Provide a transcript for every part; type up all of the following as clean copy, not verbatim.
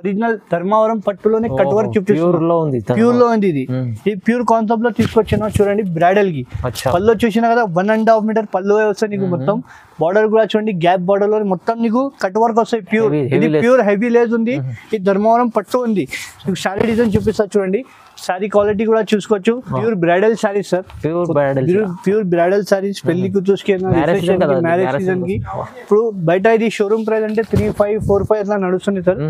Original Dharmavaram పట్టులోనే cut work pure లో ఉంది ఇది ఈ ప్యూర్ కాన్సెప్ట్ లో తీసుకొచ్చినా చూడండి. బ్రైడల్ కి పళ్ళు చూసినా కదా 1.5 మీటర్ పళ్ళు వస్తాయి నీకు. మొత్తం బార్డర్ కూడా చూడండి, గ్యాప్ బార్డర్ లో మొత్తం నీకు కట్ వర్క్ వస్తాయి. ప్యూర్ ఇది ప్యూర్ హెవీ లేస్ ఉంది. ఈ ధర్మవరం పట్టు ఉంది. నీకు శారీ డిజైన్ చూపిస్తా చూడండి. శారీ క్వాలిటీ కూడా చూసుకోవచ్చు. Pure bridal sari sir, pure bridal saris పెళ్లి కూతురుకి మ్యారేజ్ సీజన్ కి. ఇప్పుడు బయట ఇది షోరూమ్ ప్రైస్ అంటే 3,500, 4,500 అట్లా నడుస్తుంది సార్.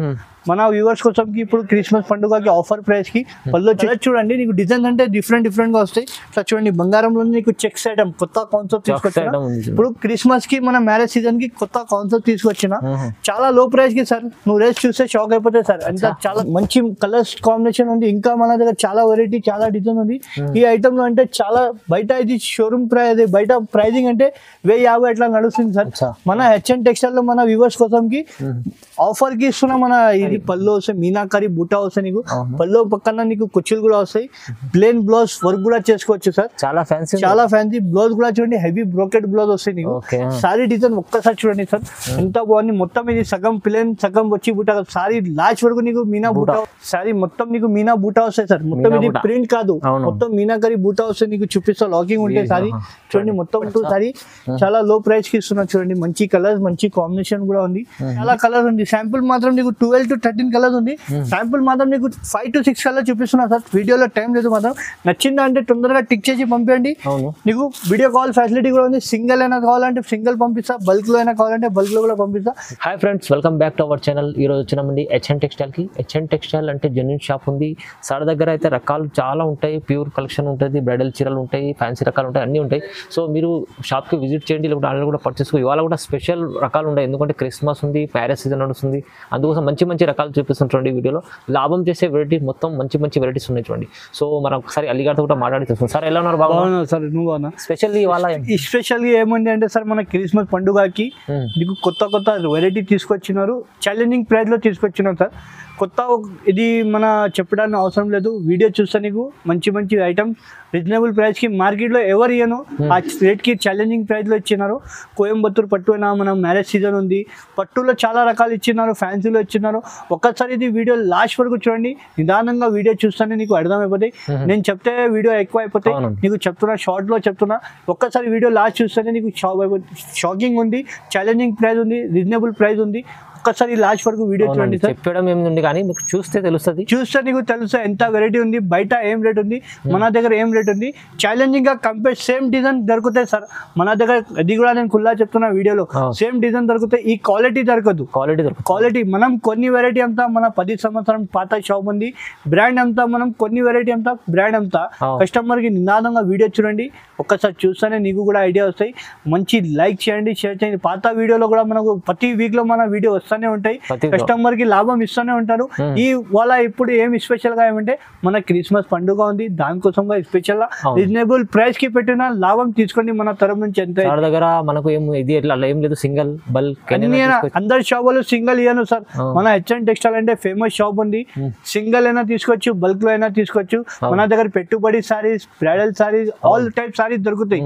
మన వ్యూవర్స్ కోసం ఇప్పుడు క్రిస్మస్ పండుగకి ఆఫర్ ప్రైస్ కి పళ్ళు చూడండి. నీకు డిజైన్స్ అంటే డిఫరెంట్ గా వస్తాయి. ఇట్లా చూడండి, బంగారంలో నీకు చెక్స్ ఐటమ్ కొత్త కాన్సెప్ట్ తీసుకొచ్చిన. ఇప్పుడు క్రిస్మస్ కి మన మ్యారేజ్ సీజన్ కి కొత్త కాన్సెప్ట్ తీసుకొచ్చిన. చాలా లో ప్రైస్ కి సార్. నువ్వు రేస్ చూస్తే షాక్ అయిపోతాయి సార్. అంత చాలా మంచి కలర్స్ కాంబినేషన్ ఉంది. ఇంకా మన దగ్గర చాలా వెరైటీ, చాలా డిజైన్ ఉంది ఈ ఐటమ్ లో. అంటే చాలా బయట ఇది షోరూమ్ ప్రైస్, బయట ప్రైజింగ్ అంటే 1,050 అట్లా నడుస్తుంది సార్. మన హెచ్ఎన్ టెక్స్టైల్ లో మన వ్యూవర్స్ కోసం కి ఆఫర్ కి ఇస్తున్నా. మన ఇది పళ్ళు వస్తాయి, మీనాకారి బూటా వస్తాయి నీకు. పళ్ళు పక్కన నీకు కుచ్చులు కూడా వస్తాయి. ప్లేన్ బ్లౌజ్ వర్క్ కూడా చేసుకోవచ్చు సార్. చాలా ఫ్యాన్సీ బ్లౌజ్ కూడా చూడండి. హెవీ బ్రోకెట్ బ్లౌజ్ వస్తాయి నీకు. సారీ డిజైన్ ఒక్కసారి చూడండి సార్, ఎంత బాగుంది. మొత్తం ఇది సగం ప్లేన్, సగం వచ్చి బూటా. సారీ లాస్ట్ వరకు నీకు మీనా బూటా. సారీ మొత్తం నీకు మీనా బూటా వస్తాయి సార్. మొత్తం ఇది ప్రింట్ కాదు, మొత్తం మీనాకారి బూటా వస్తాయి నీకు. చూపిస్తా, లాకింగ్ ఉంటే సారీ చూడండి. మొత్తం సారీ చాలా లో ప్రైస్ కి ఇస్తున్నా చూడండి. మంచి కలర్స్, మంచి కాంబినేషన్ కూడా ఉంది. చాలా కలర్ ఉంది. శాంపుల్ మాత్రం నీకు 12 to 13 కలర్స్ ఉంది. శాంపుల్ మాత్రం నీకు 5 to 6 కలర్ చూపిస్తున్నా సార్. వీడియోలో టైం లేదు. మాత్రం నచ్చిందా అంటే తొందరగా టిక్ చేసి పంపించండి. నీకు వీడియో కాల్ ఫెసిలిటీ కూడా ఉంది. సింగిల్ అయినా కావాలంటే సింగిల్ పంపిస్తా, బల్క్ లో అయినా కావాలంటే బల్క్ లో కూడా పంపిస్తా. Hi friends, welcome back to our channel. ఈ రోజు వచ్చినామండి హెచ్ఎన్ టెక్స్టైల్ కి. హెచ్ఎన్ టెక్స్టైల్ అంటే జెన్యూన్ షాప్ ఉంది. సార్ దగ్గర అయితే రకాలు చాలా ఉంటాయి. ప్యూర్ కలెక్షన్ ఉంటుంది, బ్రైడల్ చీరలు ఉంటాయి, ఫ్యాన్సీ రకాలు ఉంటాయి, అన్నీ ఉంటాయి. సో మీరు షాప్కి విజిట్ చేయండి, లేకపోతే ఆన్లైన్ కూడా పర్చేస్. ఇవాళ కూడా స్పెషల్ రకాలు ఉంటాయి, ఎందుకంటే క్రిస్మస్ ఉంది, మ్యారేజ్ సీజన్ నడుస్తుంది. అందుకోసం మంచి రకాలు చూపిస్తుంటండి వీడియోలో. లాభం చేసే వెరైటీస్ మొత్తం మంచి వెరైటీస్ ఉన్నాయి చూడండి. సో మనం ఒకసారి అలీగారితో కూడా మాట్లాడి చూస్తాం. సార్ ఎలా ఉన్నారు? బాగున్నా సార్. నువ్వు బాగున్నా? స్పెషల్లీ ఇవాళ స్పెషల్గా ఏముంది అంటే సార్, మన క్రిస్మస్ పండుగకి నీకు కొత్త వెరైటీ తీసుకొచ్చినారు. ఛాలెంజింగ్ ప్రైస్ లో తీసుకొచ్చినారు సార్. కొత్త ఇది మన చెప్పడానికి అవసరం లేదు. వీడియో చూస్తే నీకు మంచి ఐటమ్ రీజనబుల్ ప్రైస్ కి మార్కెట్లో ఎవరు ఇయ్యను ఆ రేట్ కి ఛాలెంజింగ్ ప్రైస్ లో ఇచ్చినారు. కోయంబత్తూర్ పట్టు అయినా, మన మ్యారేజ్ సీజన్ ఉంది, పట్టులో చాలా రకాలు ఇచ్చినారు, ఫ్యాన్సీలో ఇచ్చినారు. ఒక్కసారి ఇది వీడియో లాస్ట్ వరకు చూడండి. నిదానంగా వీడియో చూస్తేనే నీకు అర్థమైపోతాయి. నేను చెప్తే వీడియో ఎక్కువ అయిపోతాయి. నీకు చెప్తున్నా, షార్ట్ లో చెప్తున్నా. ఒక్కసారి వీడియో లాస్ట్ చూస్తేనే నీకు షాకింగ్ ఉంది, ఛాలెంజింగ్ ప్రైస్ ఉంది, రీజనబుల్ ప్రైస్ ఉంది. ఒక్కసారి లాస్ట్ వరకు వీడియో చూడండి. చెప్పడం ఏముంది కానీ మీకు చూస్తే తెలుస్తుంది. చూస్తే నీకు తెలుస్తుంది ఎంత వెరైటీ ఉంది, బయట ఏం రేట్ ఉంది, మన దగ్గర ఏం రేట్ ఉంది. ఛాలెంజింగ్ గా కంపేర్ సేమ్ డిజైన్ దొరుకుతాయి సార్ మన దగ్గర. అది కూడా నేను ఖుల్లా చెప్తున్నా వీడియోలో. సేమ్ డిజైన్ దొరుకుతాయి. ఈ క్వాలిటీ దొరకదు. క్వాలిటీ మనం కొన్ని వెరైటీ అంతా మన 10 సంవత్సరం పాత షాప్ ఉంది. బ్రాండ్ అంతా మనం కొన్ని వెరైటీ అంతా బ్రాండ్ అంతా. కస్టమర్ కి నిదానంగా వీడియో చూడండి. ఒక్కసారి చూస్తేనే నీకు కూడా ఐడియా వస్తాయి. మంచి లైక్ చేయండి, షేర్ చేయండి. పాత వీడియోలో కూడా మనకు ప్రతి వీక్ లో మన వీడియో వస్తూనే ఉంటాయి. కస్టమర్ కి లాభం ఇస్తూనే ఉంటారు. ఈ వాళ్ళ ఇప్పుడు ఏమి స్పెషల్ గా ఏమంటే మన క్రిస్మస్ పండుగ ఉంది, దానికోసం స్పెషల్ గా రీజనబుల్ ప్రైస్ కి పెట్టిన లాభం తీసుకోండి మన తరఫు నుంచి. ఎంత దగ్గర మనకు ఇది ఏం లేదు, సింగిల్ బల్క్ అందరి షాపులు సింగిల్ ఇయ్యను సార్. మన హెచ్ఎన్ టెక్స్టైల్ అంటే ఫేమస్ షాప్ ఉంది. సింగిల్ అయినా తీసుకోవచ్చు, బల్క్ లో అయినా తీసుకోవచ్చు. మన దగ్గర పెట్టుబడి saris, bridal saris, all type saris దొరుకుతాయి.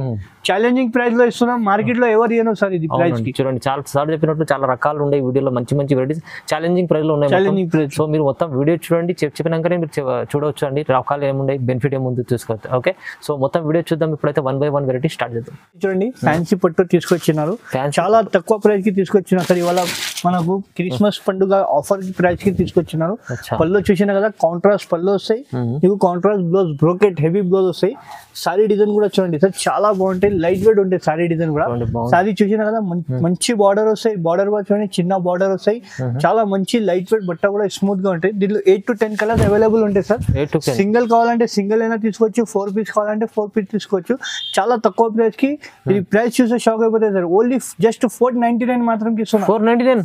ఛాలెంజింగ్ ప్రైస్ లో ఇస్తున్నాం. మార్కెట్ లో ఎవరు ఇయ్యను సార్ ఇది ప్రైస్ కి. చూడండి, చాలా సార్ చెప్పినట్టు చాలా రకాలు ఉన్నాయి వీడియోలో. మంచి వెరైటీస్ ఛాలెంజింగ్ ప్రైస్ లో ఉన్నాయి. సో మీరు మొత్తం వీడియో చూడండి. చెప్పినాకనే మీరు చూడవచ్చు అండి రకాలు ఏమున్నాయి, బెనిఫిట్ ఏముంది చూసుకోవచ్చు. ఓకే, సో మొత్తం వీడియో చూద్దాం. ఇప్పుడైతే 1 by 1 వెరైటీ స్టార్ట్ చేద్దాం. చూడండి, ఫ్యాన్సీ పట్టు తీసుకొచ్చినారు. చాలా తక్కువ ప్రైస్ కి తీసుకొచ్చినారు సార్. ఇవాళ మనకు క్రిస్మస్ పండుగ ఆఫర్ ప్రైస్ కి తీసుకొచ్చినారు. పళ్ళు చూసినా కదా, కాంట్రాస్ట్ పళ్ళు వస్తాయి నీకు. Contrast blouse, brocade heavy blouse వస్తాయి. సారీ డిజైన్ కూడా చూడండి సార్, చాలా బాగుంటాయి. లైట్ వెయిట్ ఉంటాయి సారీ డిజైన్ కూడా. సారీ చూసినా కదా, మంచి బార్డర్ వస్తాయి. బార్డర్ కూడా చూడండి, చిన్న బార్డర్ వస్తాయి. చాలా మంచి లైట్ వెయిట్ బట్ట కూడా స్మూత్ గా ఉంటాయి. దీంట్లో 8 to 10 కలర్స్ అవైలబుల్ ఉంటాయి సార్. సింగిల్ కావాలంటే సింగిల్ అయినా తీసుకోవచ్చు, 4 పీస్ కావాలంటే 4 పీస్ తీసుకోవచ్చు. చాలా తక్కువ ప్రైస్ కి. ఇది ప్రైస్ చూస్తే షాక్ అయిపోతాయి సార్. ఓన్లీ జస్ట్ 499 మాత్రం ఇస్తున్నా.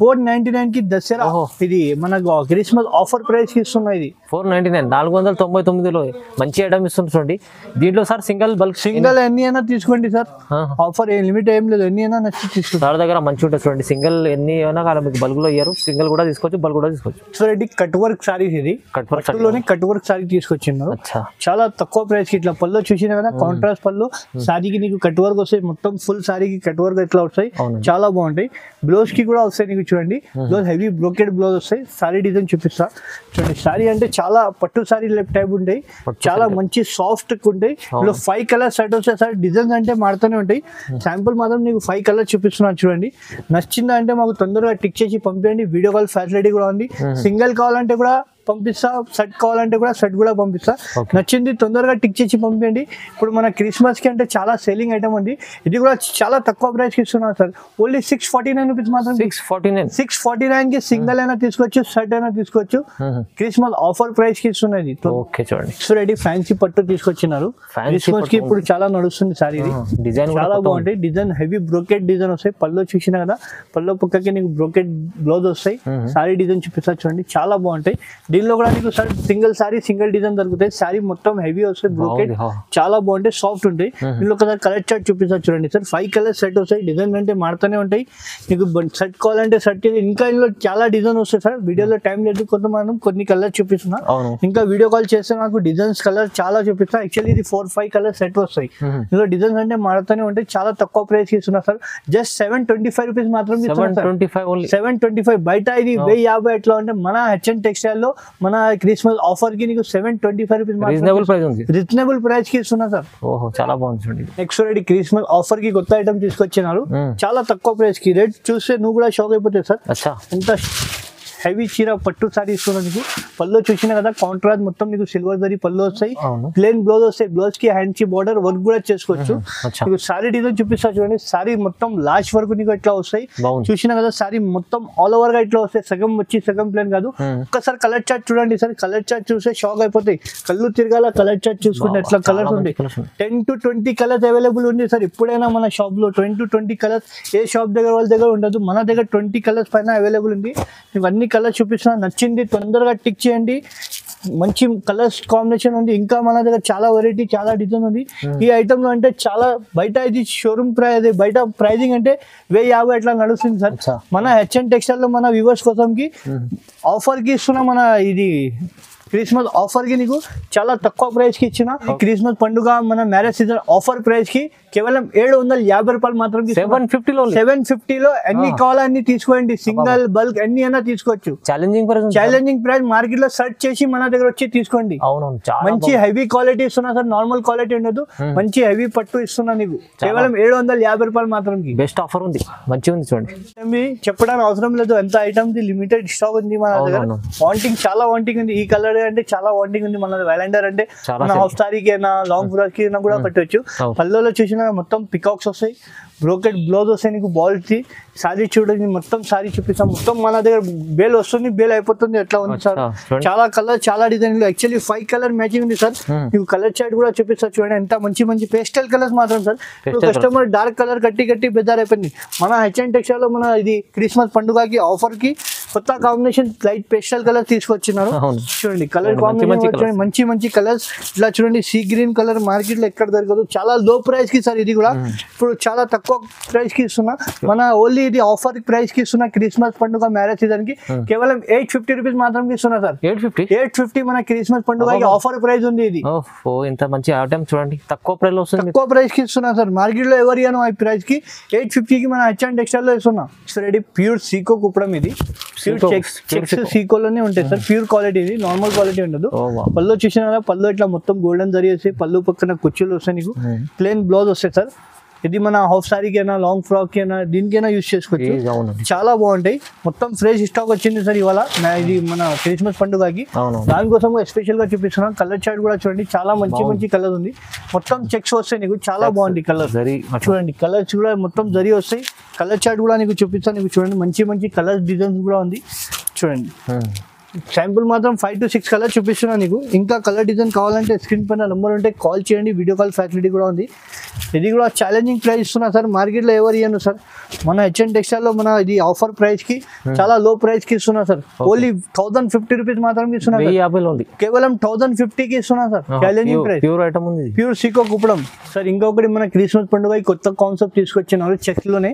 499 కి దసరా ఇది మనకు క్రిస్మస్ ఆఫర్ ప్రైస్ కి ఇస్తున్నా. ఇది 499, 499లో మంచి ఐటమ్ ఇస్తుంది చూడండి. దీంట్లో సార్ సింగిల్ బల్క్ సింగిల్ ఎన్ని అయినా తీసుకోండి సార్. సార్, ఆఫర్ ఏం లిమిట్ ఏం లేదు, ఎన్ని అయినా నచ్చి తీసుకోవచ్చు. సార్ దగ్గర మంచి ఉంటుంది చూడండి, సింగిల్ ఎన్ని అయినా కానీ మీకు బల్క్ లో ఇయ్యారు, సింగిల్ కూడా తీసుకోవచ్చు, బల్క్ కూడా తీసుకోవచ్చు. So Reddy cut work saris, ఇది పట్టులోనే కట్ వర్క్ సారీ తీసుకొచ్చిన్నారు. చాలా తక్కువ ప్రైస్ కి. ఇట్లా పళ్ళు చూసినా కదా, కాంట్రాస్ట్ పళ్ళు, సారీకి నీకు కట్ వర్క్ వస్తాయి, మొత్తం ఫుల్ సారీకి కట్ వర్క్ ఇట్లా వస్తాయి, చాలా బాగుంటాయి. బ్లౌజ్ కి కూడా వస్తాయి నీకు చూడండి, బ్లౌజ్ హెవీ బ్రోకెడ్ బ్లౌజ్ వస్తాయి. సారీ డిజైన్ చూపిస్తా చూడండి. సారీ అంటే చాలా పట్టు సారీ టైప్ ఉంటాయి, చాలా మంచి సాఫ్ట్ ఉంటాయి. ఇందులో 5 కలర్స్ సెట్ వస్తాయి సార్. డిజైన్స్ అంటే మారుతూనే ఉంటాయి. శాంపుల్ మాత్రం నీకు 5 కలర్స్ చూపిస్తున్నాను చూడండి. నచ్చిందా అంటే మాకు తొందరగా టిక్ చేసి పంపించండి. వీడియో కాల్ ఫెసిలిటీ కూడా ఉంది. సింగిల్ కావాలంటే కూడా పంపిస్తా, సెట్ కావాలంటే కూడా సెట్ కూడా పంపిస్తా. నచ్చింది తొందరగా టిక్ చేసి పంపించండి. ఇప్పుడు మన క్రిస్మస్ కి అంటే చాలా సేలింగ్ ఐటమ్ ఉంది. ఇది కూడా చాలా తక్కువ ప్రైస్ కి ఇస్తున్నాం సార్. ఓన్లీ 649 రూపీస్ మాత్రం. 649 కి సింగిల్ అయినా తీసుకోవచ్చు, సెట్ అయినా తీసుకోవచ్చు. క్రిస్మస్ ఆఫర్ ప్రైస్ కి ఇస్తున్నది. ఓకే చూడండి. సో రెడీ ఫ్యాన్సీ పట్టు తీసుకొచ్చినారు. క్రిస్మస్ కి ఇప్పుడు చాలా నడుస్తుంది సార్. ఇది డిజైన్ చాలా బాగుంటాయి. డిజైన్ హెవీ బ్రోకెట్ డిజైన్ వస్తాయి. పళ్ళు చూసినా కదా, పళ్ళు పక్కకి నీకు బ్రోకెట్ బ్లౌజ్ వస్తాయి. సారీ డిజైన్ చూపిస్తా చూడండి, చాలా బాగుంటాయి. దీనిలో కూడా నీకు సింగిల్ సారీ సింగిల్ డిజైన్ దొరుకుతాయి. సారీ మొత్తం హెవీ వస్తాయి, బ్రోకెట్ చాలా బాగుంటాయి, సాఫ్ట్ ఉంటాయి. దీనిలో ఒకసారి కలర్ చార్ట్ చూపిస్తా చూడండి సార్. 5 కలర్స్ సెట్ వస్తాయి. డిజైన్ అంటే మారుతూనే ఉంటాయి. నీకు సెట్ కావాలంటే సెట్, ఇంకా ఇందులో చాలా డిజైన్ వస్తాయి సార్. వీడియోలో టైం లేదు, కొంతమంది కొన్ని కలర్ చూపిస్తున్నా. ఇంకా వీడియో కాల్ చేస్తే నాకు డిజైన్స్ కలర్ చాలా చూపిస్తా. యాక్చువల్లీ ఇది 4-5 కలర్స్ సెట్ వస్తాయి. ఇందులో డిజైన్స్ అంటే మారుతూనే ఉంటాయి. చాలా తక్కువ ప్రైస్ ఇస్తున్నా సార్. జస్ట్ 725 రూపీస్ మాత్రం. 725 బయట ఇది 1050 ఎట్లా అంటే, మన హెచ్ఎన్ టెక్స్టైల్ లో మన క్రిస్మస్ ఆఫర్ కి నీకు 725 రూపీస్ రీజనబుల్ ప్రైస్ కి ఇస్తున్నా సార్. చాలా బాగుంది. నెక్స్ట్ రెడీ క్రిస్మస్ ఆఫర్ కి కొత్త ఐటమ్ తీసుకొచ్చినారు, చాలా తక్కువ ప్రైస్ కి. రేట్ చూస్తే నువ్వు కూడా షాక్ అయిపోతావు సార్. ఎంత హెవీ చీర పట్టు సారీ ఇస్తున్నా నీకు. పళ్ళు చూసినా కదా, కాంట్రాస్ట్ మొత్తం నీకు సిల్వర్ జరీ పళ్ళు వస్తాయి, ప్లేన్ బ్లౌజ్ వస్తాయి. బ్లౌజ్ కి హ్యాండ్ కి బార్డర్ వర్క్ కూడా చేసుకోవచ్చు. నీకు సారీ డిజైన్ చూపిస్తా చూడండి. సారీ మొత్తం లాస్ట్ వరకు నీకు ఇట్లా వస్తాయి. చూసినా కదా, సారీ మొత్తం ఆల్ ఓవర్ గా ఇట్లా వస్తాయి. సగం వచ్చి సగం ప్లేన్ కాదు. ఒక్కసారి కలర్ చార్ట్ చూడండి సార్. కలర్ చార్ట్ చూస్తే షాక్ అయిపోతాయి. కళ్ళు తిరగాల కలర్ చార్ట్ చూసుకుంటే ఎట్లా కలర్స్ ఉంది. 10 to 20 కలర్స్ అవైలబుల్ ఉంది సార్. ఎప్పుడైనా మన షాప్ లో 10 to 20 కలర్స్ ఏ షాప్ దగ్గర వాళ్ళ దగ్గర ఉండదు. మన దగ్గర 20 కలర్స్ పైన అవైలబుల్ ఉంది. నీకు అన్ని కలర్ చూపిస్తున్నా. నచ్చింది తొందరగా టిక్ చేయండి. మంచి కలర్స్ కాంబినేషన్ ఉంది. ఇంకా మన దగ్గర చాలా వెరైటీ, చాలా డిజైన్ ఉంది. ఈ ఐటమ్ లో అంటే చాలా బయట ఇది షోరూమ్ ప్రైస్, బయట ప్రైజింగ్ అంటే 1050 అట్లా నడుస్తుంది సార్. మన హెచ్ఎన్ టెక్స్టైల్ లో మన వ్యూవర్స్ కోసం కి ఆఫర్ కి ఇస్తున్నా. మన ఇది క్రిస్మస్ ఆఫర్ కి నీకు చాలా తక్కువ ప్రైస్ కి ఇచ్చిన. క్రిస్మస్ పండుగ మన మ్యారేజ్ సీజన్ ఆఫర్ ప్రైస్ కి కేవలం 750 రూపాయలు మాత్రం. 750 లో ఎన్ని కావాలన్నీ తీసుకోండి. సింగిల్ బల్క్ ఎన్ని అయినా తీసుకోవచ్చు. Challenging price. మార్కెట్ లో సెర్చ్ చేసి మన దగ్గర వచ్చి తీసుకోండి. మంచి హెవీ క్వాలిటీ ఇస్తున్నా సార్. నార్మల్ క్వాలిటీ ఉండదు, మంచి హెవీ పట్టు ఇస్తున్నా నీకు. కేవలం 750 రూపాయలు మాత్రం. బెస్ట్ ఆఫర్ ఉంది, మంచిగా ఉంది చూడండి. చెప్పడానికి అవసరం లేదు, ఎంత ఐటమ్ లిమిటెడ్ స్టాక్ ఉంది మన దగ్గర. వాంటింగ్ చాలా వాంటింగ్ ఉంది. ఈ కలర్ అంటే చాలా వాంటింగ్ ఉంది. మన వ్యాలండర్ అంటే మన హాఫ్ సారీకి అయినా లాంగ్ ఫ్రాక్ కి కూడా కట్టవచ్చు. పళ్ళలో చూసిన మొత్తం పికాక్స్ వస్తాయి, బ్రోకెట్ బ్లౌజ్ వస్తాయి నీకు. బాల్ కి సారీ చూడండి, మొత్తం సారీ చూపిస్తాం. మొత్తం మన దగ్గర బేల్ వస్తుంది, బేల్ అయిపోతుంది. ఎట్లా ఉంది సార్. చాలా కలర్, చాలా డిజైన్. యాక్చువల్లీ 5 కలర్ మ్యాచింగ్ ఉంది సార్. నీకు కలర్ చార్ట్ కూడా చూపిస్తా చూడండి. ఎంత మంచి మంచి పేస్టల్ కలర్స్ మాత్రం సార్. కస్టమర్ డార్క్ కలర్ కట్టి బెదార్ అయిపోయింది. మన హెచ్ఎన్ టెక్స్టైల్ లో మన ఇది క్రిస్మస్ పండుగకి ఆఫర్ కి కొత్త కాంబినేషన్ లైట్ పేస్టల్ కలర్ తీసుకొచ్చినారు. చూడండి కలర్ కాంబినేషన్ మంచి మంచి కలర్స్. ఇలా చూడండి, సీ గ్రీన్ కలర్ మార్కెట్ లో ఎక్కడ దొరకదు. చాలా లో ప్రైస్ కి సార్. ఇది కూడా ఇప్పుడు చాలా తక్కువ ప్రైస్ కి ఇస్తున్నా. మన ఓన్లీ ఇది ఆఫర్ ప్రైస్ కి ఇస్తున్నా. క్రిస్మస్ పండుగ మ్యారేజ్ సీజన్ కి కేవలం 850 రూపీస్ మాత్రం ఇస్తున్నా సార్. 850 మన క్రిస్మస్ పండుగ ఆఫర్ ప్రైస్ ఉంది. ఇది ఇంత మంచి ఐటమ్ చూడండి, తక్కువ ప్రైస్ లో వస్తుంది. తక్కువ ప్రైస్ కి ఇస్తున్నా సార్. మార్కెట్ లో ఎవరు ఇవ్వను ఈ ప్రైస్ కి. 850 కి మన హెచ్ఎన్ టెక్స్టైల్ లో ఇస్తున్నా. రెడీ ప్యూర్ సీకో కుప్పడం. ఇది చెక్స్ సీకోలోనే ఉంటాయి సార్. ప్యూర్ క్వాలిటీ, ఇది నార్మల్ క్వాలిటీ ఉండదు. పళ్ళు చూసినా పళ్ళు ఇట్లా మొత్తం గోల్డెన్ జరీ వస్తాయి. పళ్ళు పక్కన కుచ్చులు వస్తాయి నీకు. ప్లేన్ బ్లౌజ్ వస్తాయి సార్. ఇది మన హాఫ్ సారీకి అయినా లాంగ్ ఫ్రాక్ అయినా దీనికైనా యూజ్ చేసుకోవచ్చు. చాలా బాగుంటాయి. మొత్తం ఫ్రెష్ స్టాక్ వచ్చింది సార్ ఇవాళ. ఇది మన క్రిస్మస్ పండుగకి. దానికోసం ఎస్పెషల్ గా చూపిస్తున్నాం. కలర్ చార్ట్ కూడా చూడండి, చాలా మంచి మంచి కలర్ ఉంది. మొత్తం చెక్స్ వస్తాయి నీకు. చాలా బాగుంది కలర్. చూడండి కలర్స్ కూడా మొత్తం జరీ వస్తాయి. కలర్ చార్ట్ కూడా నీకు చూపిస్తాను. నీకు చూడండి మంచి మంచి కలర్ డిజైన్స్ కూడా ఉంది చూడండి. శాంపుల్ మాత్రం 5 to 6 కలర్ చూపిస్తున్నా నీకు. ఇంకా కలర్ డిజైన్ కావాలంటే స్క్రీన్ పైన నెంబర్ ఉంటే కాల్ చేయండి, వీడియో కాల్ ఫెసిలిటీ కూడా ఉంది. ఇది కూడా ఛాలెంజింగ్ ప్రైస్ ఇస్తున్నా సార్, మార్కెట్లో ఎవరు ఇవ్వను సార్. మన హెచ్ఎన్ టెక్స్టైల్లో మన ఇది ఆఫర్ ప్రైస్ కి చాలా లో ప్రైస్ కి ఇస్తున్నా సార్. ఓన్లీ 1050 రూపీస్ మాత్రం ఇస్తున్నా, కేవలం 1050కి ఇస్తున్నా sir. Challenging price, pure item ఉంది, ప్యూర్ సీకో కుప్పడం సార్. ఇంకొకటి మన క్రిస్మస్ పండుగ కొత్త కాన్సెప్ట్ తీసుకొచ్చినారు, చెక్స్ లోనే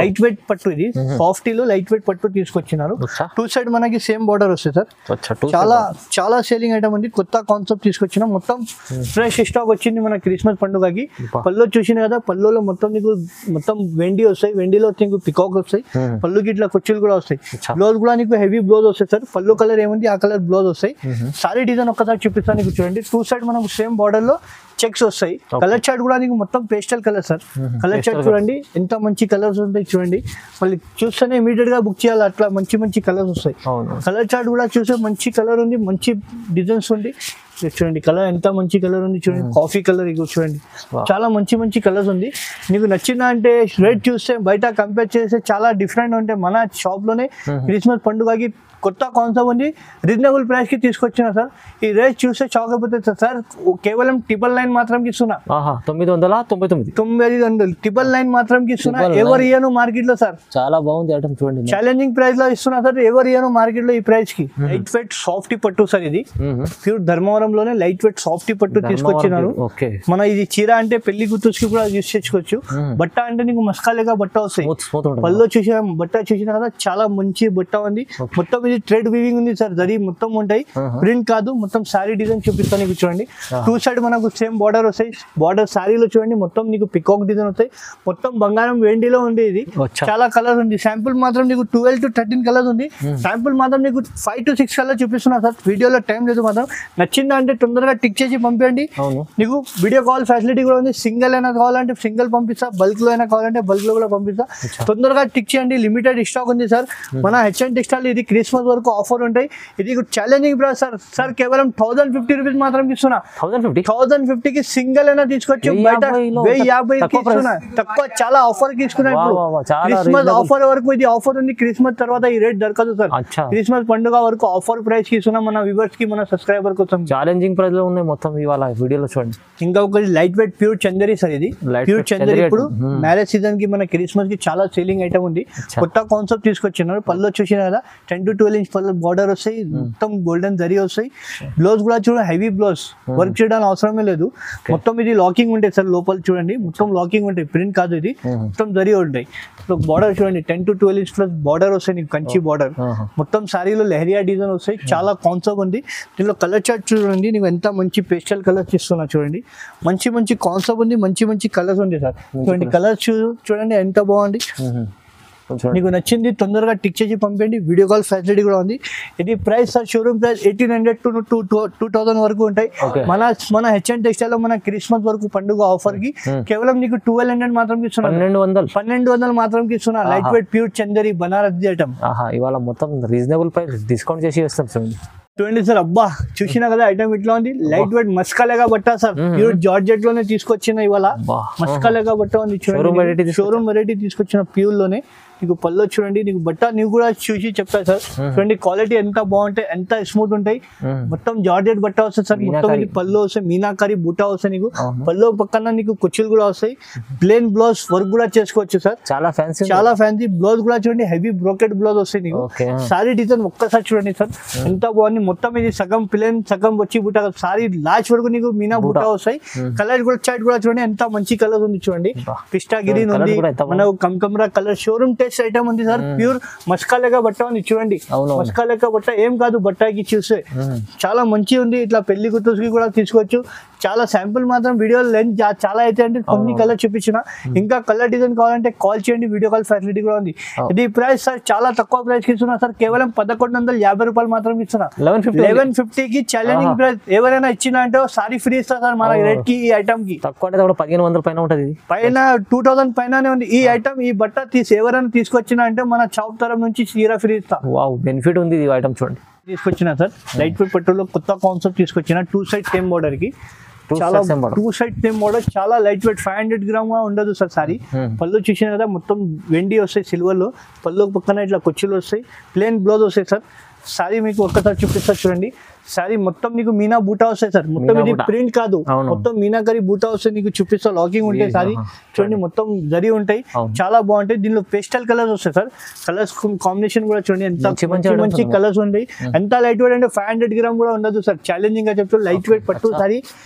లైట్ వెయిట్ పట్టు, ఇది సాఫ్టీలో లైట్ వెయిట్ పట్టు తీసుకొచ్చినారు. 2 సైడ్ మనకి సేమ్ బార్డర్ వస్తుంది సార్. చాలా చాలా సేలింగ్ ఐటమ్ ఉంది, కొత్త కాన్సెప్ట్ తీసుకొచ్చిన. మొత్తం ఫ్రెష్ స్టాక్ వచ్చింది మన క్రిస్మస్ పండుగకి. పళ్ళు చూసిన కదా, పళ్ళులో మొత్తం నీకు మొత్తం వెండి వస్తాయి, వెండిలో నీకు పికాక్ వస్తాయి, పళ్ళుకి ఇట్లా కుర్చీలు కూడా వస్తాయి. బ్లౌజ్ కూడా నీకు హెవీ బ్లౌజ్ వస్తాయి సార్. పళ్ళు కలర్ ఏముంది ఆ కలర్ బ్లౌజ్ వస్తాయి. సారీ డిజైన్ ఒక్కసారి చూపిస్తాను నీకు చూడండి. 2 సైడ్ మనకు సేమ్ బార్డర్ లో చెక్స్ వస్తాయి. కలర్ చార్ట్ కూడా నీకు మొత్తం pastel colour sir. Colour chart చూడండి ఎంత మంచి కలర్స్ ఉంటాయి చూడండి. మళ్ళీ చూస్తేనే ఇమీడియట్ గా బుక్ చేయాలి, అట్లా మంచి మంచి కలర్స్ వస్తాయి. కలర్ చార్ట్ కూడా చూస్తే మంచి కలర్ ఉంది, మంచి డిజైన్స్ ఉంది చూడండి. కలర్ ఎంత మంచి కలర్ ఉంది చూడండి, కాఫీ కలర్ ఇది చూడండి. చాలా మంచి మంచి కలర్స్ ఉంది. నీకు నచ్చిందా అంటే రేట్ చూస్తే బయట కంపేర్ చేస్తే చాలా డిఫరెంట్ ఉంటాయి. మన షాప్ లోనే క్రిస్మస్ పండుగకి కొత్త కాన్సెప్ట్ ఉంది, రీజనబుల్ ప్రైస్ కి తీసుకొచ్చిన సార్. ఈ రేట్ చూస్తే షాక్ అయిపోతుంది సార్. కేవలం 999 మాత్రం ఇస్తున్నా, 999 999 మాత్రం ఇస్తున్నా. ఎవరు ఇయ్యను మార్కెట్ లో సార్. చాలా బాగుంది ఐటమ్ చూడండి, ఛాలెంజింగ్ ప్రైస్ లో ఇస్తున్నా సార్. ఎవరు ఇయ్యను మార్కెట్ లో ఈ ప్రైస్ కి. లైట్ వెయిట్ సాఫ్టీ పట్టు సార్, ఇది ప్యూర్ ధర్మవరంలోనే లైట్ వెయిట్ సాఫ్టీ పట్టు తీసుకొచ్చినారు. మన ఇది చీర అంటే పెళ్లి గుర్తుకి కూడా యూస్ చేసుకోవచ్చు. బట్ట అంటే నీకు మస్కాలేగా బట్ట వస్తాయి. పళ్ళు చూసిన బట్ట చూసిన కదా, చాలా మంచి బట్ట ఉంది. మొత్తం ఇది థ్రెడ్ వీవింగ్ ఉంది సార్, జరీ మొత్తం ఉంటాయి, ప్రింట్ కాదు. మొత్తం సారీ డిజైన్ చూపిస్తాను నీకు చూడండి. 2 సైడ్ మనకు సేమ్ బార్డర్ వస్తాయి. బార్డర్ సారీలో చూడండి మొత్తం నీకు పికాక్ డిజైన్ వస్తాయి. మొత్తం బంగారం వెండిలో ఉంది. ఇది చాలా కలర్ ఉంది. శాంపుల్ మాత్రం నీకు 12 to 13 కలర్స్ ఉంది. శాంపుల్ మాత్రం నీకు 5 to 6 కలర్ చూపిస్తున్నా సార్. వీడియోలో టైం లేదు, మాత్రం నచ్చిందా అంటే తొందరగా టిక్ చేసి పంపించండి. నీకు వీడియో కాల్ ఫెసిలిటీ కూడా ఉంది. సింగిల్ అయినా కావాలంటే సింగిల్ పంపిస్తా, బల్క్ లో అయినా కావాలంటే బల్క్ లో కూడా పంపిస్తా. తొందరగా టిక్ చేయండి, లిమిటెడ్ స్టాక్ ఉంది సార్. మన హెచ్ఎన్ టెక్స్టైల్ ఇది క్రిస్మస్ వరకు ఆఫర్ ఉంటాయి. ఇది ఛాలెంజింగ్ ప్రైస్ సార్. సార్ కేవలం 1050 రూపీస్ మాత్రం ఇస్తున్నా. 1050కి సింగిల్ అయినా తీసుకోవచ్చు. బయట 1050 ఇస్తున్నా, తక్కువ చాలా ఆఫర్ తీసుకున్నా. క్రిస్మస్ ఆఫర్ వరకు ఇది ఆఫర్ ఉంది. క్రిస్మస్ తర్వాత ఈ రేట్ దొరకదు సార్. క్రిస్మస్ పండుగ వరకు ఆఫర్ ప్రైస్ కి ఇస్తున్నా మన వ్యూవర్స్ కి, మన సబ్స్క్రైబర్ కోసం. ఛాలెంజింగ్ ప్రైస్ లో ఉన్నాయి మొత్తం ఇవాళ వీడియోలో చూడండి. ఇంకా ఒకటి light weight pure Chanderi sir. ఇది ప్యూర్ చందరి ఇప్పుడు మ్యారేజ్ సీజన్ కి మన క్రిస్మస్ కి చాలా సేలింగ్ ఐటమ్ ఉంది. కొత్త కాన్సెప్ట్ తీసుకొచ్చినారు. పళ్ళు చూసిన కదా 10 to 12 ఇంచ్ పళ్ళు బార్డర్ వస్తాయి, మొత్తం గోల్డెన్ జరీ వస్తాయి. బ్లౌజ్ కూడా చూడండి హెవీ బ్లౌజ్, వర్క్ చేయడానికి అవసరమే లేదు. మొత్తం ఇది లాకింగ్ ఉంటాయి సార్. లోపల చూడండి మొత్తం లాకింగ్ ఉంటాయి, ప్రింట్ కాదు ఇది, మొత్తం జరీ ఉంటాయి. బార్డర్ చూడండి 10 to 12 ఇంచ్ ప్లస్ బార్డర్ వస్తాయి నీకు, కంచి బార్డర్. మొత్తం సారీలో లెహరియా డిజైన్ వస్తాయి. చాలా కాన్సెప్ట్ ఉంది. దీనిలో కలర్ చార్ట్ చూడండి, నీకు ఎంత మంచి పేస్టల్ కలర్స్ ఇస్తున్నా చూడండి. మంచి మంచి కాన్సెప్ట్ ఉంది, మంచి మంచి కలర్స్ ఉంది సార్. చూడండి కలర్స్ చూడండి ఎంత బాగుంది. నీకు నచ్చింది తొందరగా టిక్ చేసి పంపండి. వీడియో కాల్ ఫెసిలిటీ కూడా ఉంది. ఇది price sir showroom price 1800 to 2000 వరకు ఉంటాయి. మన హెచ్ఎన్ టెక్స్టైల్ లో మన క్రిస్మస్ వరకు పండుగ ఆఫర్ కి కేవలం నీకు 1200 మాత్రం ఇస్తున్నా. 1200 మాత్రం ఇస్తున్నా. Light weight pure Chanderi Banaras item. ఇవాళ మొత్తం రీజనబుల్ ప్రైస్ డిస్కౌంట్ చేసి వేస్తాం సార్. చూడండి సార్, అబ్బా చూసినా కదా ఐటమ్ ఇట్లా ఉంది. లైట్ వెయిట్ మస్కాలేగా బట్ట సార్, ప్యూర్ జార్జెట్ లోనే తీసుకొచ్చిన ఇవాళ మస్కాలేగా బట్ట ఉంది చూడండి. షోరూమ్ వెరైటీ తీసుకొచ్చిన ప్యూర్ లోనే. నీకు పళ్ళు చూడండి, నీకు బట్ట నీకు కూడా చూసి చెప్తాయి సార్. చూడండి క్వాలిటీ ఎంత బాగుంటాయి, ఎంత స్మూత్ ఉంటాయి. మొత్తం జార్జెట్ బట్ట వస్తుంది సార్. మొత్తం ఇది పళ్ళు వస్తాయి, మీనాకారి బుట్ట వస్తాయి. నీకు పళ్ళు పక్కన నీకు కుర్చీలు కూడా వస్తాయి. ప్లేన్ బ్లౌజ్ వర్క్ కూడా చేసుకోవచ్చు సార్. చాలా ఫ్యాన్సీ బ్లౌజ్ కూడా చూడండి, హెవీ బ్రోకెట్ బ్లౌజ్ వస్తాయి నీకు. సారీ డిజైన్ ఒక్కసారి చూడండి సార్ ఎంత బాగుంది. మొత్తం ఇది సగం ప్లేన్ సగం వచ్చి బుట్ట, సారీ లాస్ట్ వరకు నీకు మీనా బుట్ట వస్తాయి. కలర్ కూడా చాట్ కూడా చూడండి ఎంత మంచి కలర్ ఉంది చూడండి. పిస్టా గ్రీన్ ఉంది, మన కమ్కమరా కలర్. షోరూమ్ టెస్ట్ ఐటమ్ ఉంది సార్. ప్యూర్ మస్కాలేగా బట్ట ఉంది చూడండి. మస్కాలేగా బట్ట ఏం కాదు, బట్టకి చూస్తే చాలా మంచి ఉంది. ఇట్లా పెళ్లి కూతురికి కూడా తీసుకోవచ్చు. చాలా శాంపుల్ మాత్రం వీడియో లెంత్ చాలా అయితే అంటే కొన్ని కలర్ చూపించిన. ఇంకా కలర్ డిజైన్ కావాలంటే కాల్ చేయండి, వీడియో కాల్ ఫెసిలిటీ కూడా ఉంది. ఇది ప్రైస్ సార్ చాలా తక్కువ ప్రైస్ కి ఇస్తున్నా సార్. కేవలం 1150 రూపాయలు మాత్రం ఇస్తున్నా. 1150కి ఛాలెంజింగ్ ప్రైస్. ఎవరైనా ఇచ్చిన అంటే సారీ ఫ్రీ ఇస్తా సార్ మన రేట్ కి. ఈ ఐటమ్ కి తక్కువ అంటే 1500 పైన ఉంటది, పైన 2000 పైననే ఉంది. ఈ ఐటమ్ ఈ బట్ట ఎవరైనా తీసుకొచ్చిన అంటే మన షాప్ తరఫు నుంచి చీర ఫ్రీ ఇస్తా. బెనిఫిట్ ఉంది ఈ ఐటమ్ చూడండి. తీసుకొచ్చిన సార్ లైట్ వెయిట్ పట్టులో కొత్త కాన్సెప్ట్ తీసుకొచ్చిన. 2 సైడ్ సేమ్ బోర్డర్ కి చాలా 2 సైడ్ సేమ్ మోడల్. చాలా లైట్ వెయిట్ 500 గ్రామ్ ఉండదు సార్ సారీ. పళ్ళు చూసిన కదా మొత్తం వెండి వస్తాయి సిల్వర్ లో. పళ్ళు పక్కన ఇట్లా కొచ్చులు వస్తాయి. ప్లేన్ బ్లౌజ్ వస్తాయి సార్. శారీ మీకు ఒక్కసారి చూపిస్తా చూడండి. శారీ మొత్తం నీకు మీనా బూటా వస్తాయి సార్, మొత్తం ఇది ప్రింట్ కాదు, మొత్తం మీనాకరి బూటా వస్తాయి. నీకు చూపిస్తా, లాకింగ్ ఉంటాయి శారీ చూడండి, మొత్తం జరి ఉంటాయి, చాలా బాగుంటాయి. దీనిలో పేస్టల్ కలర్స్ వస్తాయి సార్, కలర్స్ కాంబినేషన్ కూడా చూడండి ఎంత మంచి కలర్స్ ఉంటాయి. ఎంత లైట్ వెయిట్ అంటే 500 గ్రామ్ కూడా ఉండదు సార్, ఛాలెంజింగ్ గా చెప్తారు. లైట్ వెయిట్ పట్టు శారీ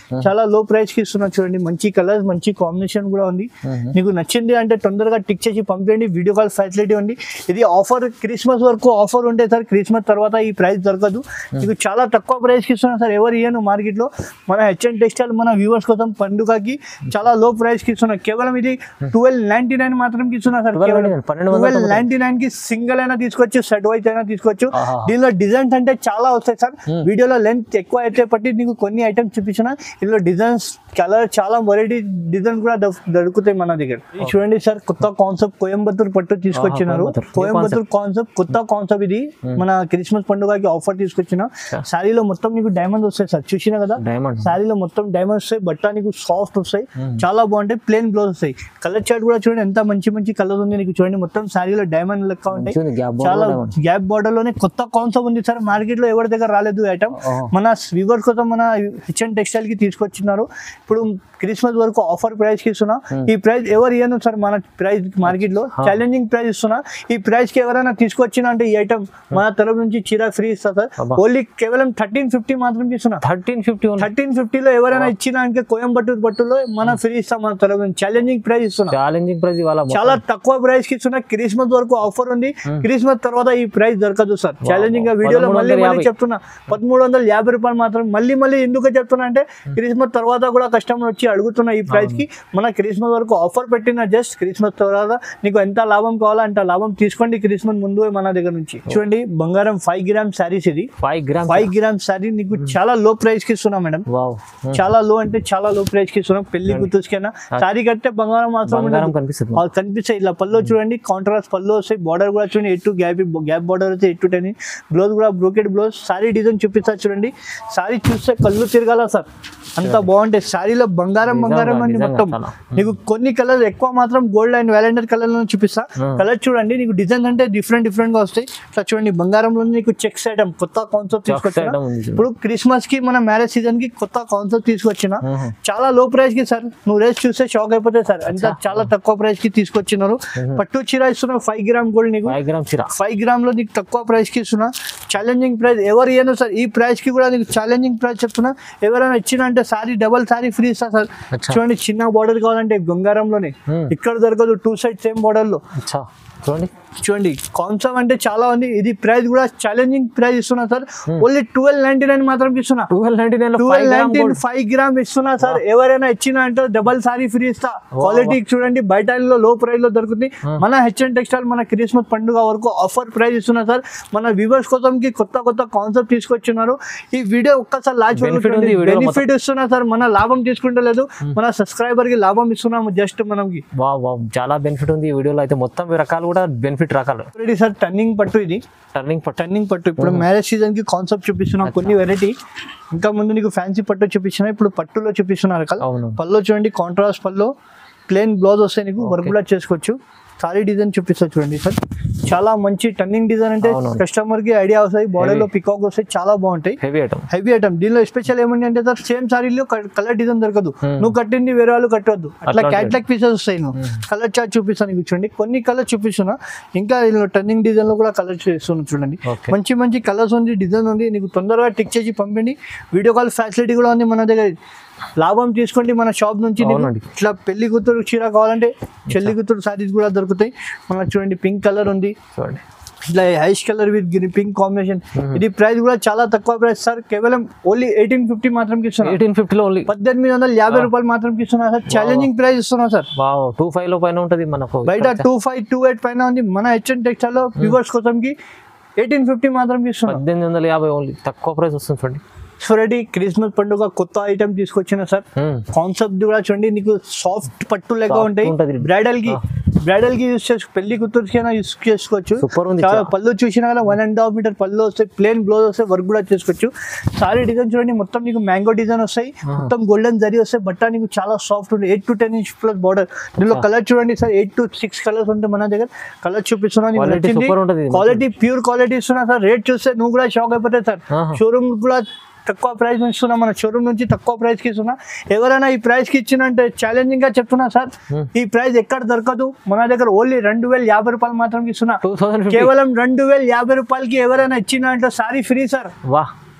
చాలా లో ప్రైస్ కి ఇస్తున్నా చూడండి. మంచి కలర్స్, మంచి కాంబినేషన్ కూడా ఉంది. నీకు నచ్చింది అంటే తొందరగా టిక్ చేసి పంపేయండి, వీడియో కాల్ ఫెసిలిటీ ఉంది. ఇది ఆఫర్ క్రిస్మస్ వరకు ఆఫర్ ఉంటాయి సార్, క్రిస్మస్ తర్వాత ఈ ప్రైస్ దొరకదు. నీకు చాలా తక్కువ ప్రైస్ కి ఇస్తున్నా సార్, ఎవరు ఇయ్యను మార్కెట్ లో. మన హెచ్ఎన్ టెక్స్టైల్ మన వ్యూవర్స్ కోసం పండుగకి చాలా లో ప్రైస్ కి ఇస్తున్నా. కేవలం ఇది 1299 మాత్రం ఇస్తున్నా సార్, 1299 కి సింగిల్ అయినా తీసుకోవచ్చు, సెట్ వైజ్ అయినా తీసుకోవచ్చు. దీనిలో డిజైన్స్ అంటే చాలా వస్తాయి సార్, వీడియోలో లెంత్ ఎక్కువ అయితే పట్టి నీకు కొన్ని ఐటమ్స్ చూపించిన. ఇందులో డిజైన్స్ కలర్ చాలా వెరైటీ డిజైన్ కూడా దొరుకుతాయి మన దగ్గర. చూడండి సార్, కొత్త కాన్సెప్ట్ కోయంబత్తూర్ పట్టు తీసుకొచ్చినారు. కోయంబత్తూర్ కాన్సెప్ట్ కొత్త కాన్సెప్ట్, ఇది మన క్రిస్మస్ పండుగకి ఆఫర్ తీసుకొచ్చిన. శారీలో మొత్తం నీకు డైమండ్ వస్తాయి సార్, చూసినా కదా, శారీలో మొత్తం డైమండ్స్ వస్తాయి. బట్ట నీకు సాఫ్ట్ వస్తాయి, చాలా బాగుంటాయి. ప్లేన్ బ్లౌజ్ వస్తాయి. కలర్ చార్ట్ కూడా చూడండి ఎంత మంచి కలర్ ఉంది నీకు చూడండి. మొత్తం శారీలో డైమండ్ లెక్క ఉంటాయి, చాలా గ్యాప్ బార్డర్ లోనే కొత్త కాన్సెప్ట్ ఉంది సార్, మార్కెట్ లో ఎవరి దగ్గర రాలేదు ఐటమ్. మన వ్యూవర్స్ కోసం మన హెచ్ఎన్ టెక్స్టైల్ కి తీసుకొచ్చినారు. ఇప్పుడు క్రిస్మస్ వరకు ఆఫర్ ప్రైస్ కి ఇస్తున్నా. ఈ ప్రైస్ ఎవరు ఇయ్యను సార్, మన ప్రైస్ మార్కెట్ లో ఛాలెంజింగ్ ప్రైస్ ఇస్తున్నా. ఈ ప్రైస్ కి ఎవరైనా తీసుకొచ్చినా అంటే ఈ ఐటమ్ మన తరఫు నుంచి చీర ఫ్రీ ఇస్తా సార్. ఓన్లీ కేవలం 1350 మాత్రం ఇస్తున్నా. 1350 లో ఎవరైనా ఇచ్చినా అంటే కోయంబత్తూర్ పట్టులో మన ఫ్రీ ఇస్తాం మన తరఫు నుంచి. ఛాలెంజింగ్ ప్రైస్ ఇస్తున్నా, ఛాలెంజింగ్ ప్రైస్ చాలా తక్కువ ప్రైస్ కి ఇస్తున్నా. క్రిస్మస్ వరకు ఆఫర్ ఉంది, క్రిస్మస్ తర్వాత ఈ ప్రైస్ దొరకదు సార్. ఛాలెంజింగ్ గా వీడియోలో మళ్ళీ చెప్తున్నా, 1350 రూపాయలు మాత్రం. మళ్ళీ ఎందుకు చెప్తున్నా అంటే క్రిస్మస్ తర్వాత కూడా కస్టమర్ వచ్చి అడుగుతున్నా ఈ ప్రైస్ కి. మన క్రిస్మస్ వరకు ఆఫర్ పెట్టిన, జస్ట్ క్రిస్మస్ తర్వాత నీకు ఎంత లాభం కావాలో అంత లాభం తీసుకోండి క్రిస్మస్ ముందు మన దగ్గర నుంచి. చూడండి బంగారం 5 గ్రామ్ శారీస్, ఇది 5 గ్రామ్ శారీ నీకు చాలా లో ప్రైస్ కి ఇస్తున్నా మేడం. చాలా లో అంటే చాలా లో ప్రైస్ కి ఇస్తున్నాం. పెళ్లి కూతురుకైనా శారీ కట్టే బంగారం మాత్రం కనిపిస్తాయి. ఇలా పళ్ళు చూడండి, కాంట్రాస్ట్ పళ్ళు వస్తాయి. బార్డర్ కూడా చూడండి, 8 గ్యాప్ బార్డర్ వస్తాయి, 8 to 10. బ్లౌజ్ కూడా బ్రోకెడ్ బ్లౌజ్. శారీ డిజైన్ చూపిస్తా చూడండి. శారీ చూస్తే కళ్ళు తిరగాల సార్, అంత బాగుంటాయి. శారీలో బంగారం అని మొత్తం నీకు కొన్ని కలర్ ఎక్కువ మాత్రం గోల్డ్ అండ్ వ్యాలెండర్ కలర్ లో చూపిస్తా. కలర్ చూడండి, నీకు డిజైన్ అంటే డిఫరెంట్ గా వస్తాయి. ఇట్లా చూడండి, బంగారంలో నీకు చెక్స్ ఐటమ్ కొత్త కాన్సెప్ట్ తీసుకొచ్చిన. ఇప్పుడు క్రిస్మస్ కి మన మ్యారేజ్ సీజన్ కి కొత్త కాన్సెప్ట్ తీసుకొచ్చిన. చాలా లో ప్రైస్ కి సార్, నువ్వు రేస్ చూస్తే షాక్ అయిపోతాయి సార్, అంత చాలా తక్కువ ప్రైస్ కి తీసుకొచ్చినారు. పట్టు చీర ఇస్తున్నా 5 గ్రామ్ గోల్డ్ నీకు, 5 గ్రామ్ లో నీకు తక్కువ ప్రైస్ కి ఇస్తున్నా. ఛాలెంజింగ్ ప్రైస్ ఎవరు ఇయ్యను సార్, ఈ ప్రైస్ కి కూడా నీకు ఛాలెంజింగ్ ప్రైస్ చెప్తున్నా. ఎవరైనా ఇచ్చిన అంటే సారీ డబల్ సారీ ఫ్రీ ఇస్తా సార్. చూడండి, చిన్న బార్డర్ కావాలంటే బంగారంలోనే, ఇక్కడ దొరకదు, 2 సైడ్ సేమ్ బార్డర్ లో. చూడండి కాన్సెప్ట్ అంటే చాలా ఉంది. ఇది ప్రైస్ కూడా ఛాలెంజింగ్ ప్రైస్ ఇస్తున్నా సార్. ఓన్లీ 1299 మాత్రం ఇస్తున్నా. 1299 5 గ్రామ్ ఇస్తున్నా సార్. ఎవరైనా ఇచ్చినా అంటే డబల్ సారీ ఫ్రీ ఇస్తా. క్వాలిటీ చూడండి, బయట లో ప్రైస్ లో దొరుకుతుంది. మన హెచ్ఎన్ టెక్స్టైల్ మన క్రిస్మస్ పండుగ వరకు ఆఫర్ ప్రైస్ ఇస్తున్నా సార్. మన వ్యూవర్స్ కోసం కొత్త కాన్సెప్ట్ తీసుకొచ్చినారు. ఈ వీడియో ఒక్కసారి లాస్ట్ బెనిఫిట్ ఇస్తున్నా సార్. మన లాభం తీసుకుంటే లేదు, మన సబ్స్క్రైబర్ కి లాభం ఇస్తున్నాము జస్ట్ మనకి. చాలా బెనిఫిట్ ఉంది ఈ వీడియోలో అయితే. మొత్తం రకాలు కూడా బెనిఫిట్ రకాలు సార్. టర్నింగ్ పట్టు, ఇది టర్నింగ్ పట్టు. ఇప్పుడు మ్యారేజ్ సీజన్ కి కాన్సెప్ట్ చూపిస్తున్నాం కొన్ని వెరైటీ. ఇంకా ముందు నీకు ఫ్యాన్సీ పట్టు చూపించిన, ఇప్పుడు పట్టులో చూపిస్తున్నారు రకాలు. పళ్ళు చూడండి, కాంట్రాస్ట్ పళ్ళు, ప్లేన్ బ్లౌజ్ వస్తాయి నీకు, వర్క్ కూడా చేసుకోవచ్చు. సారీ డిజైన్ చూపిస్తా చూడండి సార్. చాలా మంచి టర్నింగ్ డిజైన్ అంటే కస్టమర్ కి ఐడియా వస్తాయి. బార్డర్ లో పికాక్ వస్తాయి, చాలా బాగుంటాయి. Heavy item. దీనిలో స్పెషల్ ఏమంటే అంటే సార్, సేమ్ సారీలో కలర్ డిజైన్ దొరకదు. నువ్వు కట్టింది వేరే వాళ్ళు కట్టవద్దు, అట్లా క్యాట్లాగ్ పీసెస్ వస్తాయి. నువ్వు కలర్ చార్ట్ చూపిస్తాను నీకు చూడండి, కొన్ని కలర్ చూపిస్తున్నా. ఇంకా టర్నింగ్ డిజైన్ లో కూడా కలర్ చేస్తున్నాను చూడండి. మంచి కలర్స్ ఉంది, డిజైన్ ఉంది. నీకు తొందరగా టిక్ చేసి పంపండి. వీడియో కాల్ ఫెసిలిటీ కూడా ఉంది మన దగ్గర. లాభం తీసుకోండి మన షాప్ నుంచి. ఇట్లా పెళ్లి కూతురు చీర కావాలంటే చెల్లి కూతురు సారీస్ కూడా దొరుకుతాయి. మనకు చూడండి పింక్ కలర్ ఉంది, చూడండి ఇట్లా ash colour with pink combination. ఇది ప్రైస్ కూడా చాలా తక్కువ ప్రైస్ సార్. కేవలం ఓన్లీ 1850 మాత్రం ఇస్తున్నా. 1850 లో ఓన్లీ 1850 రూపాయలు మాత్రం ఇస్తున్నా సార్. ఛాలెంజింగ్ ప్రైస్ ఇస్తున్నా సార్. 25 లో పైన ఉంటుంది మనకు, బయట 25, 28 పైన ఉంది. మన హెచ్ఎన్ టెక్స్టైల్ లో వ్యూవర్స్ కోసం 1850 మాత్రం ఇస్తున్నా. 1850 ఓన్లీ, తక్కువ ప్రైస్ వస్తుంది చూడండి. చూడండి, క్రిస్మస్ పండుగ కొత్త ఐటమ్ తీసుకొచ్చిన సార్. కాన్సెప్ట్ కూడా చూడండి, నీకు సాఫ్ట్ పట్టు లెక్క ఉంటాయి. బ్రైడల్ కి బ్రైడల్ కి యూస్ చేసుకో, పెళ్లి కూతురికి యూస్ చేసుకోవచ్చు. సూపర్ ఉంది. చాలా పళ్ళు చూసినా కదా 1.5 మీటర్ పళ్ళు వస్తాయి, ప్లేన్ బ్లౌజ్ వస్తాయి, వర్క్ కూడా చేసుకోవచ్చు. సారీ డిజైన్ చూడండి, మొత్తం నీకు మ్యాంగో డిజైన్ వస్తాయి, మొత్తం గోల్డెన్ జరీ వస్తాయి. బట్ట నీకు చాలా సాఫ్ట్ ఉంది, 8 to 10 inch ప్లస్ బార్డర్. దీనిలో కలర్ చూడండి సార్, 8 to 6 కలర్స్ ఉంటాయి మన దగ్గర. కలర్ చూపిస్తున్నా, క్వాలిటీ ప్యూర్ క్వాలిటీ ఇస్తున్నా సార్. రేట్ చూస్తే నువ్వు కూడా షాక్ అయిపోతాయి సార్. షోరూమ్ కూడా తక్కువ ప్రైస్ ఇస్తున్నా, మన షోరూమ్ నుంచి తక్కువ ప్రైస్ కి ఇస్తున్నా. ఎవరైనా ఈ ప్రైస్ కి ఇచ్చినంటే ఛాలెంజింగ్ గా చెప్తున్నా సార్, ఈ ప్రైస్ ఎక్కడ దొరకదు మన దగ్గర. ఓన్లీ 2050 రూపాయలు మాత్రం ఇస్తున్నా. కేవలం 2050 రూపాయలకి ఎవరైనా ఇచ్చిన అంటే సారీ ఫ్రీ సార్.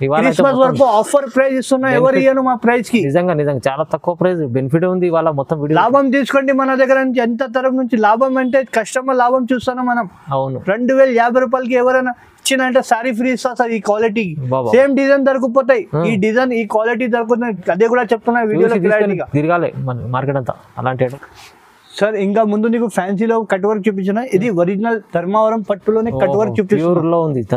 క్రిస్మస్ వరకు ఆఫర్ ప్రైస్ ఇస్తున్నా, ఎవరు ఇయ్యను మా ప్రైస్ కి. నిజంగా చాలా తక్కువ ప్రైస్, బెనిఫిట్ ఉంది. వాళ్ళ మొత్తం లాభం తీసుకోండి మన దగ్గర నుంచి. ఎంత తరఫు నుంచి లాభం అంటే కస్టమర్ లాభం చూస్తున్నాం మనం. అవును, 2050 రూపాయలకి ఎవరైనా ఇచ్చిన అంటే సారీ ఫ్రీ ఇస్తా సార్. ఈ క్వాలిటీ సేమ్ డిజైన్ దొరికిపోతాయి, ఈ డిజైన్ ఈ క్వాలిటీ దొరుకుతున్నాయి. అదే కూడా చెప్తున్నా వీడియోలో క్లారిటీగా. తిరగాలి మార్కెట్ అంతా అలాంటి సార్. ఇంకా ముందు నీకు ఫ్యాన్సీలో కట్ వర్క్ చూపించిన, ఇది ఒరిజినల్ ధర్మవరం పట్టులోనే కట్ వర్క్ చూపిస్తున్నా.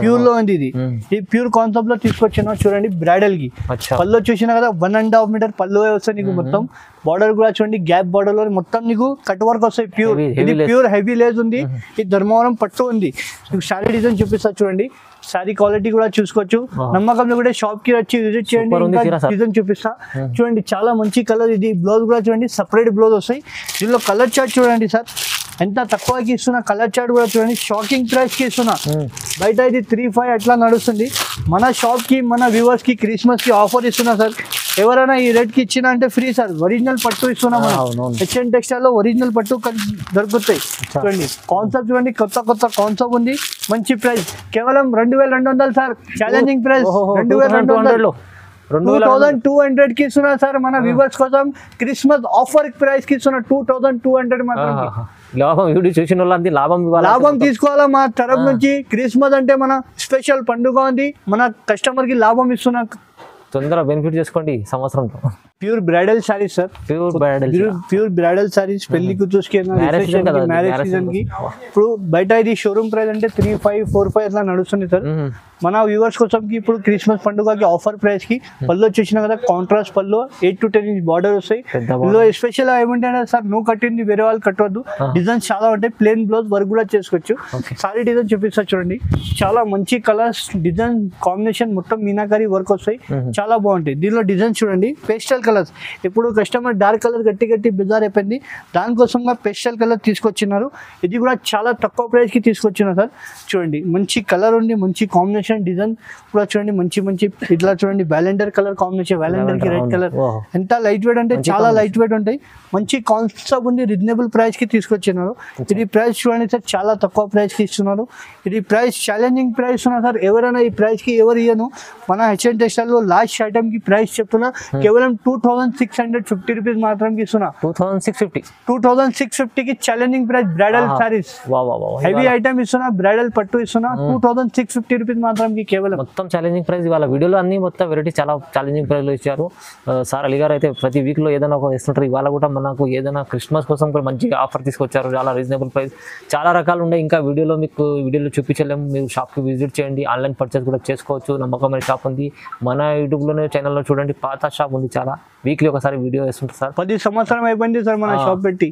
ప్యూర్ లో ఉంది ఇది. ఈ ప్యూర్ కాన్సెప్ట్ లో తీసుకొచ్చిన చూడండి, బ్రైడల్ కి పళ్ళు చూసినా కదా 1.5 మీటర్ పళ్ళు వస్తాయి నీకు. మొత్తం బార్డర్ కూడా చూడండి, గ్యాప్ బార్డర్ లో మొత్తం నీకు కట్ వర్క్ వస్తాయి. ప్యూర్ ఇది ప్యూర్ హెవీ లేస్ ఉంది. ఇది ధర్మవరం పట్టు ఉంది. నీకు శారీ డిజైన్ చూపిస్తా చూడండి, శారీ క్వాలిటీ కూడా చూసుకోవచ్చు. నమ్మకంలో కూడా షాప్ కి వచ్చి విజిట్ చేయండి. డిజైన్ చూపిస్తా చూడండి, చాలా మంచి కలర్. ఇది బ్లౌజ్ కూడా చూడండి, సపరేట్ బ్లౌజ్ వస్తాయి. దీనిలో కలర్ చార్ట్ చూడండి సార్, ఎంత తక్కువకి ఇస్తున్నా. కలర్ చార్ట్ కూడా చూడండి, షాకింగ్ ప్రైస్ కి ఇస్తున్నా. బయట ఇది 3-5 అట్లా నడుస్తుంది. మన షాప్ కి మన వ్యూవర్స్ కి క్రిస్మస్ కి ఆఫర్ ఇస్తున్నా సార్. ఎవరైనా ఈ రేట్ కి ఇచ్చిన అంటే ఫ్రీ సార్. ఒరిజినల్ పట్టు ఇస్తున్నా మనం. హెచ్ఎన్ టెక్స్టైల్ లో ఒరిజినల్ పట్టు దొరుకుతాయి. చూడండి కాన్సెప్ట్ చూడండి, కొత్త కాన్సెప్ట్ ఉంది. మంచి ప్రైస్ కేవలం 2200 సార్. Challenging price 2200. 2200 కి ఇస్తున్నా సార్ మన వ్యూవర్స్ కోసం. క్రిస్మస్ ఆఫర్ ప్రైస్ కి ఇస్తున్నా 2200 మాత్రం. లాభం తీసుకోవాలా మా తరఫు నుంచి. క్రిస్మస్ అంటే మన స్పెషల్ పండుగ ఉంది, మన కస్టమర్ కి లాభం ఇస్తున్నా. తొందరగా బెనిఫిట్ చేసుకోండి సంవత్సరం. Pure bridal saris sir, pure bridal saris. పెళ్లి కూర్చోకి మ్యారేజ్ సీజన్ కి. ఇప్పుడు బయట ఇది షోరూమ్ ప్రైస్ అంటే 3-5-4-5 అట్లా నడుస్తుంది సార్. మన వ్యూవర్స్ కోసం ఇప్పుడు క్రిస్మస్ పండుగకి ఆఫర్ ప్రైస్ కి పళ్ళు వచ్చేసిన కదా, కాంట్రాస్ట్ పళ్ళు 8 to 10 inch బార్డర్ వస్తాయి. ఇందులో స్పెషల్ ఏమంటే సార్, నువ్వు కట్టింది వేరే వాళ్ళు కట్టవద్దు. డిజైన్స్ చాలా ఉంటాయి, ప్లేన్ బ్లౌజ్ వర్క్ కూడా చేసుకోవచ్చు. సారీ డిజైన్ చూపిస్తా చూడండి, చాలా మంచి కలర్స్ డిజైన్ కాంబినేషన్, మొత్తం మీనాకారి వర్క్ వస్తాయి, చాలా బాగుంటాయి. దీనిలో డిజైన్ చూడండి, పేస్టల్ కలర్స్. ఇప్పుడు కస్టమర్ డార్క్ కలర్ గట్టి బెజార్ అయిపోయింది, దానికోసంగా పేస్టల్ కలర్ తీసుకొచ్చినారు. ఇది కూడా చాలా తక్కువ ప్రైస్ కి తీసుకొచ్చినారు సార్. చూడండి మంచి కలర్ ఉంది, మంచి కాంబినేషన్. డిజైన్ కూడా చూడండి, మంచి ఇట్లా చూడండి, వ్యాలెండర్ కలర్ కాంబినేషన్. వ్యాలెండర్ కి రెడ్ కలర్. ఎంత లైట్ వెయిట్ అంటే చాలా లైట్ వెయిట్ ఉంటాయి. మంచి కాన్సెప్ట్ ఉంది, రీజనబుల్ ప్రైస్ కి తీసుకొచ్చినారు. ఇది ప్రైస్ చూడండి సార్, చాలా తక్కువ ప్రైస్ కి ఇస్తున్నారు. ఇది ప్రైస్ ఛాలెంజింగ్ ప్రైస్ ఉన్నా సార్. ఎవరైనా ఈ ప్రైస్ కి ఎవరు ఇయ్యను. మన హెచ్ఎన్ టెక్స్టైల్ లో లాస్ట్ ఐటమ్ కి ప్రైస్ చెప్తున్నా, కేవలం 2650 రూపీస్ మాత్రం ఇస్తున్నా. 2650 కి challenging price. Bridal saris heavy item ఇస్తున్నా, బ్రైడల్ పట్టు ఇస్తున్నా. 2650 రూపీస్ మాత్రం కేవలం. మొత్తం ఛాలెంజింగ్ ప్రైస్. వాళ్ళ వీడియోలో అన్ని మొత్తం వెరైటీ చాలా ఛాలెంజింగ్ ప్రైస్ లో ఇచ్చారు సార్. అలీ గారు అయితే ప్రతి వీక్ లో ఏదైనా ఒక ఇస్తుంటారు. ఇవాళ కూడా మనకు ఏదైనా క్రిస్మస్ కోసం కూడా మంచిగా ఆఫర్ తీసుకొచ్చారు. చాలా రీజనబుల్ ప్రైస్, చాలా రకాలు ఉన్నాయి. ఇంకా వీడియోలో చూపించలేము. మీరు షాప్కి విజిట్ చేయండి, ఆన్లైన్ పర్చేస్ కూడా చేసుకోవచ్చు. నమ్మకమైన షాప్ ఉంది. మన యూట్యూబ్లోనే ఛానల్లో చూడండి, పాత షాప్ ఉంది. చాలా వీక్లీ ఒకసారి వీడియో వేస్తుంటారు సార్. 10 సంవత్సరం అయిపోయింది సార్ మన షాప్ పెట్టి.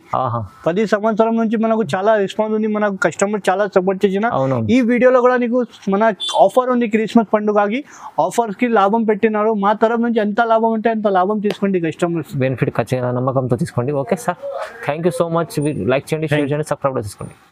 10 సంవత్సరం నుంచి మనకు చాలా రెస్పాన్స్ ఉంది. మనకు కస్టమర్ చాలా సపోర్ట్ చేసిన. ఈ వీడియోలో కూడా నీకు మన ఆఫర్ ఉంది, క్రిస్మస్ పండుగకి ఆఫర్స్ కి లాభం పెట్టినారు. మా తరఫు నుంచి ఎంత లాభం ఉంటే అంత లాభం తీసుకోండి. కస్టమర్స్ బెనిఫిట్ ఖచ్చితంగా నమ్మకంతో తీసుకోండి. Okay sir, thank you so much. Like చేయండి, షేర్ చేయండి, సబ్స్క్రైబ్ చేసుకోండి.